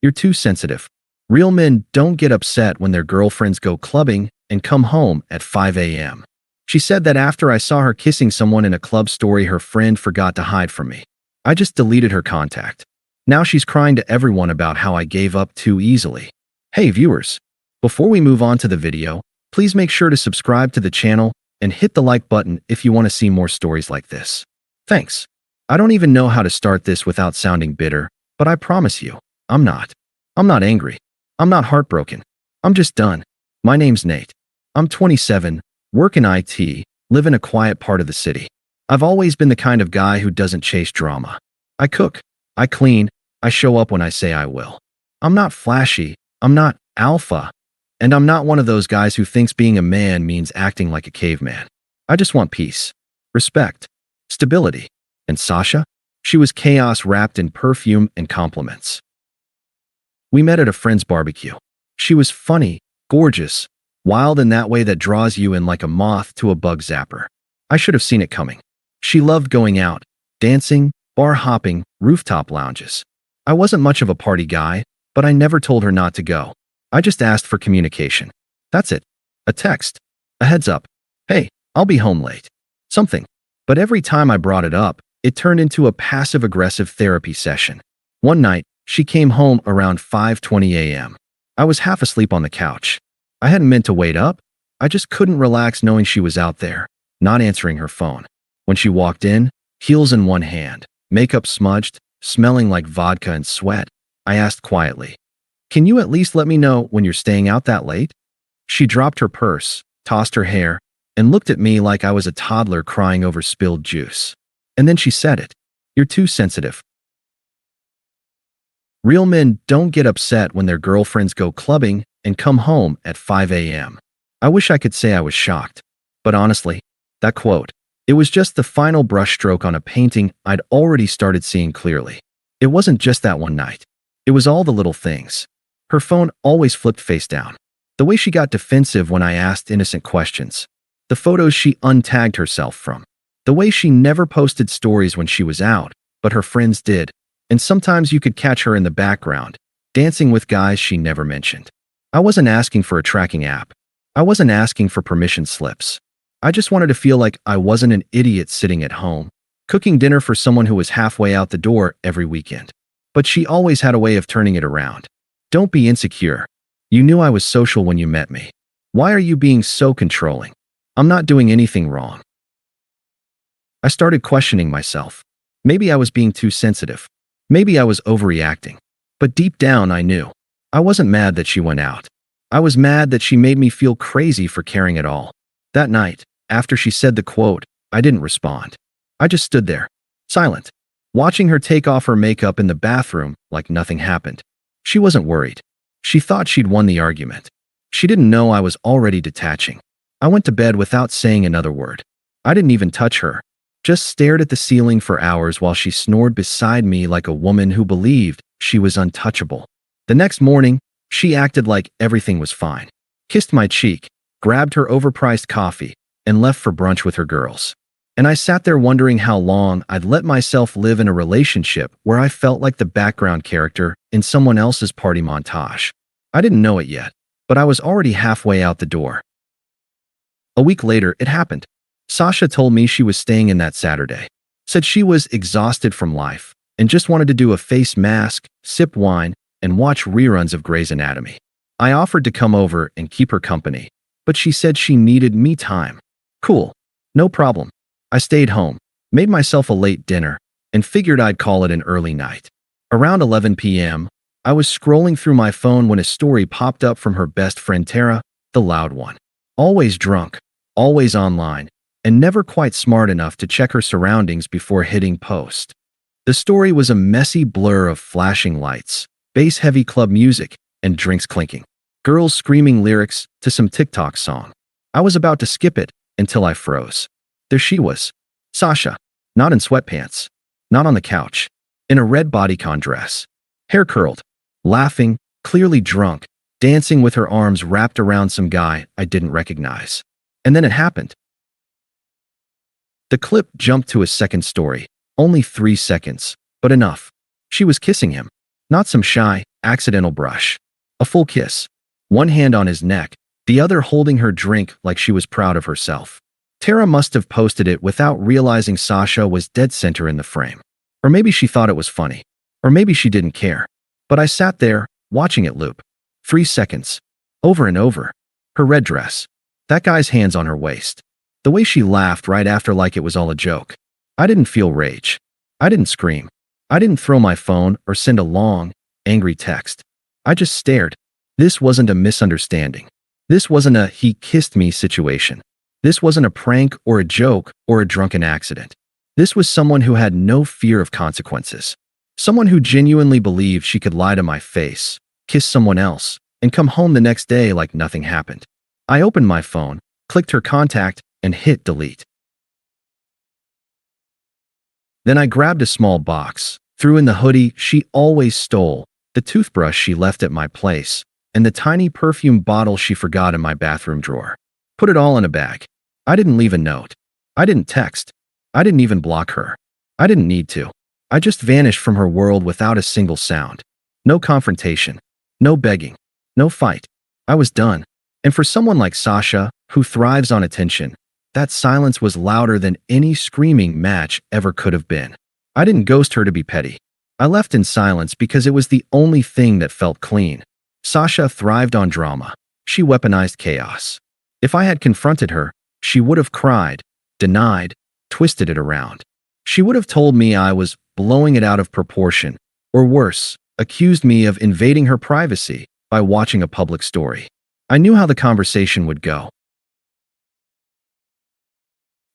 You're too sensitive. Real men don't get upset when their girlfriends go clubbing and come home at 5 a.m. She said that after I saw her kissing someone in a club story her friend forgot to hide from me. I just deleted her contact. Now she's crying to everyone about how I gave up too easily. Hey viewers, before we move on to the video, please make sure to subscribe to the channel and hit the like button if you want to see more stories like this. Thanks. I don't even know how to start this without sounding bitter, but I promise you, I'm not. I'm not angry. I'm not heartbroken. I'm just done. My name's Nate. I'm 27, work in IT, live in a quiet part of the city. I've always been the kind of guy who doesn't chase drama. I cook, I clean, I show up when I say I will. I'm not flashy, I'm not alpha, and I'm not one of those guys who thinks being a man means acting like a caveman. I just want peace, respect, stability. And Sasha? She was chaos wrapped in perfume and compliments. We met at a friend's barbecue. She was funny, gorgeous, wild in that way that draws you in like a moth to a bug zapper. I should have seen it coming. She loved going out, dancing, bar hopping, rooftop lounges. I wasn't much of a party guy, but I never told her not to go. I just asked for communication. That's it. A text. A heads up. Hey, I'll be home late. Something. But every time I brought it up, it turned into a passive-aggressive therapy session. One night, she came home around 5:20 a.m. I was half asleep on the couch. I hadn't meant to wait up. I just couldn't relax knowing she was out there, not answering her phone. When she walked in, heels in one hand, makeup smudged, smelling like vodka and sweat, I asked quietly, "Can you at least let me know when you're staying out that late?" She dropped her purse, tossed her hair, and looked at me like I was a toddler crying over spilled juice. And then she said it. "You're too sensitive." Real men don't get upset when their girlfriends go clubbing and come home at 5 a.m. I wish I could say I was shocked. But honestly, that quote, it was just the final brushstroke on a painting I'd already started seeing clearly. It wasn't just that one night. It was all the little things. Her phone always flipped face down. The way she got defensive when I asked innocent questions. The photos she untagged herself from. The way she never posted stories when she was out, but her friends did. And sometimes you could catch her in the background, dancing with guys she never mentioned. I wasn't asking for a tracking app. I wasn't asking for permission slips. I just wanted to feel like I wasn't an idiot sitting at home, cooking dinner for someone who was halfway out the door every weekend. But she always had a way of turning it around. "Don't be insecure. You knew I was social when you met me. Why are you being so controlling? I'm not doing anything wrong." I started questioning myself. Maybe I was being too sensitive. Maybe I was overreacting. But deep down, I knew. I wasn't mad that she went out. I was mad that she made me feel crazy for caring at all. That night, after she said the quote, I didn't respond. I just stood there, silent, watching her take off her makeup in the bathroom like nothing happened. She wasn't worried. She thought she'd won the argument. She didn't know I was already detaching. I went to bed without saying another word. I didn't even touch her. Just stared at the ceiling for hours while she snored beside me like a woman who believed she was untouchable. The next morning, she acted like everything was fine, kissed my cheek, grabbed her overpriced coffee, and left for brunch with her girls. And I sat there wondering how long I'd let myself live in a relationship where I felt like the background character in someone else's party montage. I didn't know it yet, but I was already halfway out the door. A week later, it happened. Sasha told me she was staying in that Saturday, said she was exhausted from life and just wanted to do a face mask, sip wine, and watch reruns of Grey's Anatomy. I offered to come over and keep her company, but she said she needed me time. Cool, no problem. I stayed home, made myself a late dinner, and figured I'd call it an early night. Around 11 p.m., I was scrolling through my phone when a story popped up from her best friend Tara, the loud one. Always drunk, always online, and never quite smart enough to check her surroundings before hitting post. The story was a messy blur of flashing lights, bass-heavy club music, and drinks clinking. Girls screaming lyrics to some TikTok song. I was about to skip it until I froze. There she was, Sasha, not in sweatpants, not on the couch, in a red bodycon dress, hair curled, laughing, clearly drunk, dancing with her arms wrapped around some guy I didn't recognize. And then it happened. The clip jumped to a second story, only 3 seconds, but enough. She was kissing him. Not some shy, accidental brush. A full kiss. One hand on his neck, the other holding her drink like she was proud of herself. Tara must have posted it without realizing Sasha was dead center in the frame. Or maybe she thought it was funny. Or maybe she didn't care. But I sat there, watching it loop. 3 seconds. Over and over. Her red dress. That guy's hands on her waist. The way she laughed right after like it was all a joke. I didn't feel rage. I didn't scream. I didn't throw my phone or send a long, angry text. I just stared. This wasn't a misunderstanding. This wasn't a "he kissed me" situation. This wasn't a prank or a joke or a drunken accident. This was someone who had no fear of consequences. Someone who genuinely believed she could lie to my face, kiss someone else, and come home the next day like nothing happened. I opened my phone, clicked her contact, and hit delete. Then I grabbed a small box, threw in the hoodie she always stole, the toothbrush she left at my place, and the tiny perfume bottle she forgot in my bathroom drawer. Put it all in a bag. I didn't leave a note. I didn't text. I didn't even block her. I didn't need to. I just vanished from her world without a single sound. No confrontation. No begging. No fight. I was done. And for someone like Sasha, who thrives on attention, that silence was louder than any screaming match ever could have been. I didn't ghost her to be petty. I left in silence because it was the only thing that felt clean. Sasha thrived on drama. She weaponized chaos. If I had confronted her, she would have cried, denied, twisted it around. She would have told me I was blowing it out of proportion, or worse, accused me of invading her privacy by watching a public story. I knew how the conversation would go.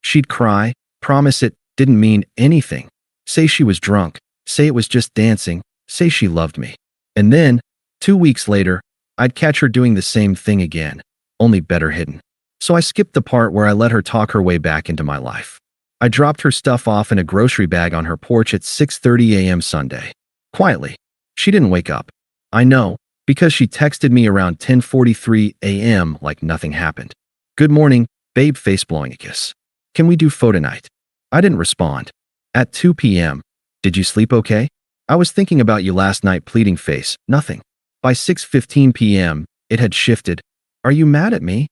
She'd cry, promise it didn't mean anything, say she was drunk, say it was just dancing, say she loved me. And then, 2 weeks later, I'd catch her doing the same thing again, only better hidden. So I skipped the part where I let her talk her way back into my life. I dropped her stuff off in a grocery bag on her porch at 6:30 a.m. Sunday. Quietly. She didn't wake up. I know, because she texted me around 10:43 a.m. like nothing happened. "Good morning, babe," face blowing a kiss. "Can we do photo night?" I didn't respond. At 2 p.m., "Did you sleep okay? I was thinking about you last night," pleading face, nothing. By 6:15 p.m., it had shifted. "Are you mad at me?"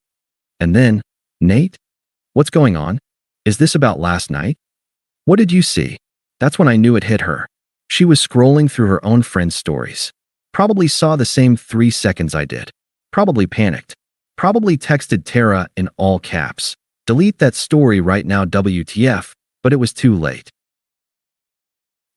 And then, "Nate? What's going on? Is this about last night? What did you see?" That's when I knew it hit her. She was scrolling through her own friends' stories. Probably saw the same 3 seconds I did. Probably panicked. Probably texted Tara in all caps. "Delete that story right now, WTF," but it was too late.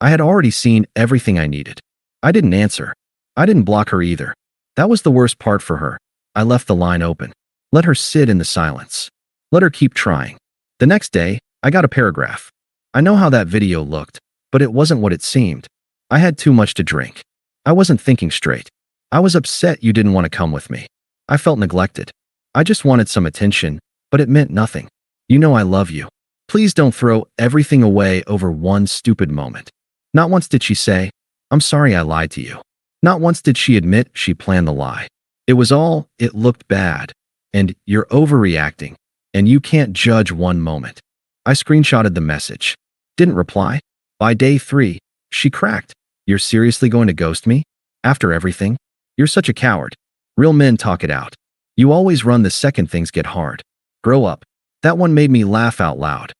I had already seen everything I needed. I didn't answer. I didn't block her either. That was the worst part for her. I left the line open. Let her sit in the silence. Let her keep trying. The next day, I got a paragraph. "I know how that video looked, but it wasn't what it seemed. I had too much to drink. I wasn't thinking straight. I was upset you didn't want to come with me. I felt neglected. I just wanted some attention, but it meant nothing. You know I love you. Please don't throw everything away over one stupid moment." Not once did she say, "I'm sorry I lied to you." Not once did she admit she planned the lie. It was all, "It looked bad," and "You're overreacting," and "You can't judge one moment." I screenshotted the message. Didn't reply. By day 3, she cracked. "You're seriously going to ghost me? After everything? You're such a coward. Real men talk it out. You always run the second things get hard. Grow up." That one made me laugh out loud.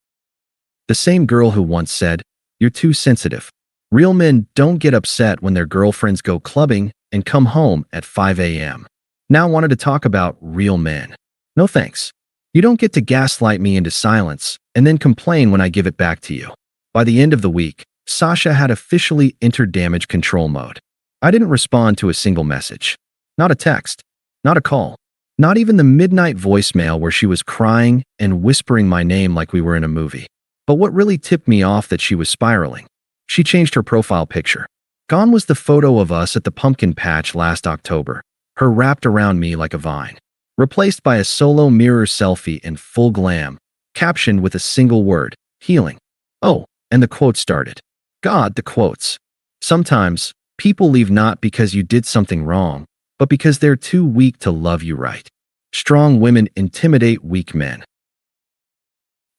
The same girl who once said, "You're too sensitive. Real men don't get upset when their girlfriends go clubbing and come home at 5 a.m. Now wanted to talk about real men. No thanks. You don't get to gaslight me into silence and then complain when I give it back to you. By the end of the week, Sasha had officially entered damage control mode. I didn't respond to a single message. Not a text. Not a call. Not even the midnight voicemail where she was crying and whispering my name like we were in a movie. But what really tipped me off that she was spiraling. She changed her profile picture. Gone was the photo of us at the pumpkin patch last October, her wrapped around me like a vine. Replaced by a solo mirror selfie in full glam, captioned with a single word, "Healing." Oh, and the quote started. God, the quotes. Sometimes, people leave not because you did something wrong, but because they're too weak to love you right. Strong women intimidate weak men.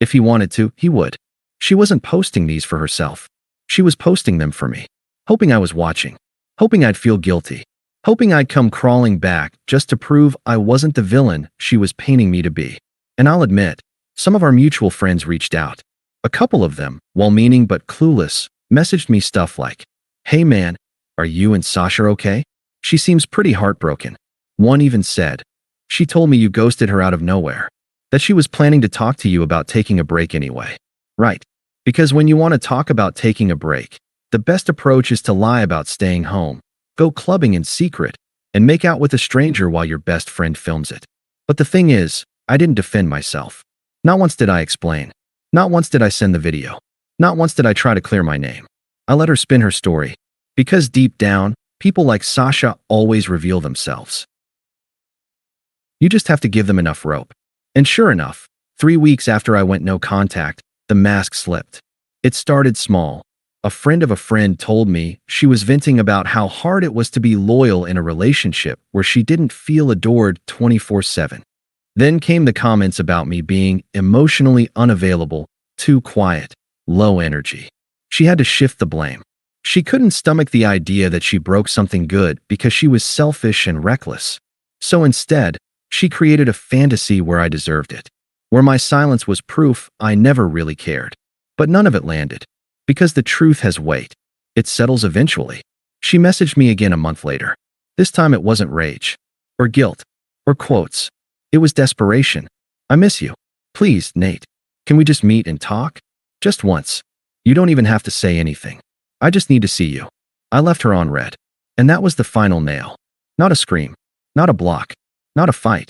If he wanted to, he would. She wasn't posting these for herself. She was posting them for me, hoping I was watching, hoping I'd feel guilty, hoping I'd come crawling back just to prove I wasn't the villain she was painting me to be. And I'll admit, some of our mutual friends reached out. A couple of them, well-meaning but clueless, messaged me stuff like, "Hey man, are you and Sasha okay? She seems pretty heartbroken." One even said, "She told me you ghosted her out of nowhere. That she was planning to talk to you about taking a break anyway." Right. Because when you want to talk about taking a break, the best approach is to lie about staying home, go clubbing in secret, and make out with a stranger while your best friend films it. But the thing is, I didn't defend myself. Not once did I explain. Not once did I send the video. Not once did I try to clear my name. I let her spin her story. Because deep down, people like Sasha always reveal themselves. You just have to give them enough rope. And sure enough, 3 weeks after I went no contact, the mask slipped. It started small. A friend of a friend told me she was venting about how hard it was to be loyal in a relationship where she didn't feel adored 24/7. Then came the comments about me being emotionally unavailable, too quiet, low energy. She had to shift the blame. She couldn't stomach the idea that she broke something good because she was selfish and reckless. So instead, she created a fantasy where I deserved it, where my silence was proof I never really cared. But none of it landed. Because the truth has weight. It settles eventually. She messaged me again a month later. This time it wasn't rage, or guilt, or quotes. It was desperation. "I miss you. Please, Nate. Can we just meet and talk? Just once. You don't even have to say anything. I just need to see you." I left her on red. And that was the final nail. Not a scream. Not a block. Not a fight.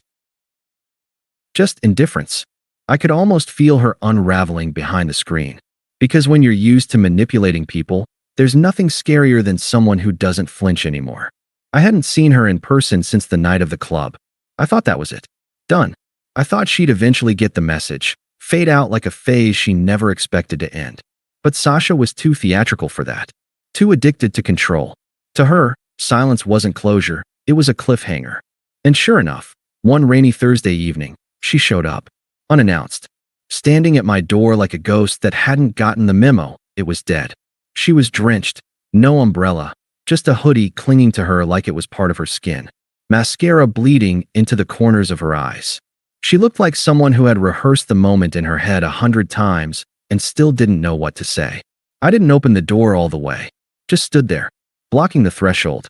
Just indifference. I could almost feel her unraveling behind the screen. Because when you're used to manipulating people, there's nothing scarier than someone who doesn't flinch anymore. I hadn't seen her in person since the night of the club. I thought that was it. Done. I thought she'd eventually get the message, fade out like a phase she never expected to end. But Sasha was too theatrical for that. Too addicted to control. To her, silence wasn't closure, it was a cliffhanger. And sure enough, one rainy Thursday evening, she showed up. Unannounced. Standing at my door like a ghost that hadn't gotten the memo, it was dead. She was drenched, no umbrella, just a hoodie clinging to her like it was part of her skin. Mascara bleeding into the corners of her eyes. She looked like someone who had rehearsed the moment in her head 100 times and still didn't know what to say. I didn't open the door all the way. Just stood there, blocking the threshold.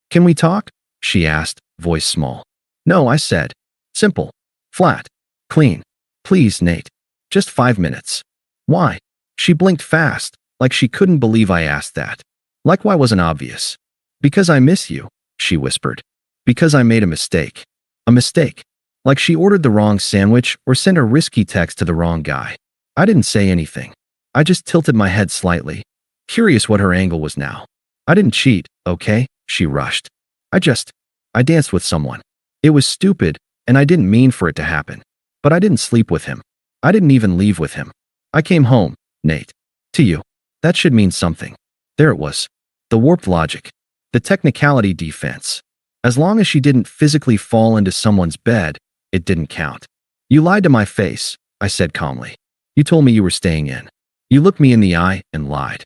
"Can we talk?" she asked, voice small. "No," I said. Simple. Flat. Clean. "Please, Nate. Just 5 minutes." "Why?" She blinked fast, like she couldn't believe I asked that. Like why wasn't obvious. "Because I miss you," she whispered. "Because I made a mistake." A mistake. Like she ordered the wrong sandwich or sent a risky text to the wrong guy. I didn't say anything. I just tilted my head slightly, curious what her angle was now. "I didn't cheat, okay?" she rushed. I danced with someone. It was stupid, and I didn't mean for it to happen. But I didn't sleep with him. I didn't even leave with him. I came home, Nate. To you. That should mean something. There it was. The warped logic. The technicality defense. As long as she didn't physically fall into someone's bed, it didn't count. "You lied to my face," I said calmly. "You told me you were staying in. You looked me in the eye and lied.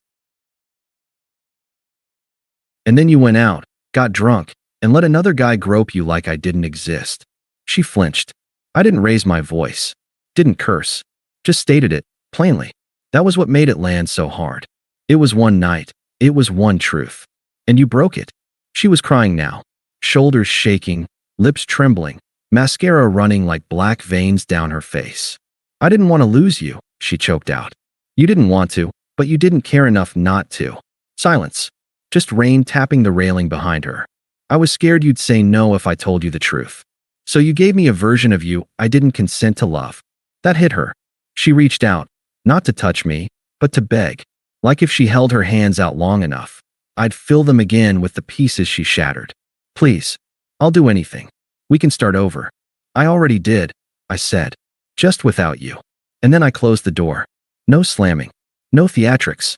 And then you went out, got drunk, and let another guy grope you like I didn't exist." She flinched. I didn't raise my voice. Didn't curse. Just stated it, plainly. That was what made it land so hard. It was one night. It was one truth. And you broke it. She was crying now. Shoulders shaking, lips trembling, mascara running like black veins down her face. "I didn't want to lose you," she choked out. "You didn't want to, but you didn't care enough not to." Silence. Just rain tapping the railing behind her. "I was scared you'd say no if I told you the truth. So you gave me a version of you I didn't consent to love." That hit her. She reached out, not to touch me, but to beg. Like if she held her hands out long enough, I'd fill them again with the pieces she shattered. "Please. I'll do anything. We can start over." "I already did," I said. "Just without you." And then I closed the door. No slamming. No theatrics.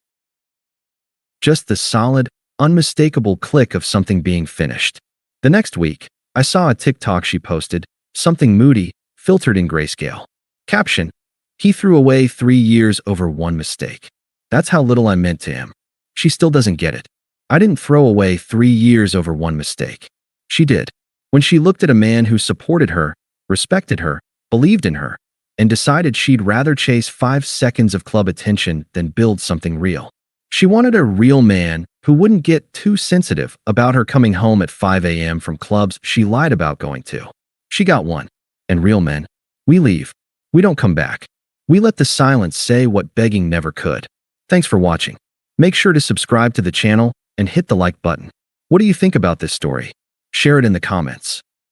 Just the solid, unmistakable click of something being finished. The next week, I saw a TikTok she posted, something moody, filtered in grayscale. Caption: "He threw away 3 years over one mistake. That's how little I meant to him." She still doesn't get it. I didn't throw away 3 years over one mistake. She did. When she looked at a man who supported her, respected her, believed in her, and decided she'd rather chase 5 seconds of club attention than build something real. She wanted a real man who wouldn't get too sensitive about her coming home at 5 a.m. from clubs she lied about going to. She got one. And real men, we leave. We don't come back. We let the silence say what begging never could. Thanks for watching. Make sure to subscribe to the channel and hit the like button. What do you think about this story? Share it in the comments.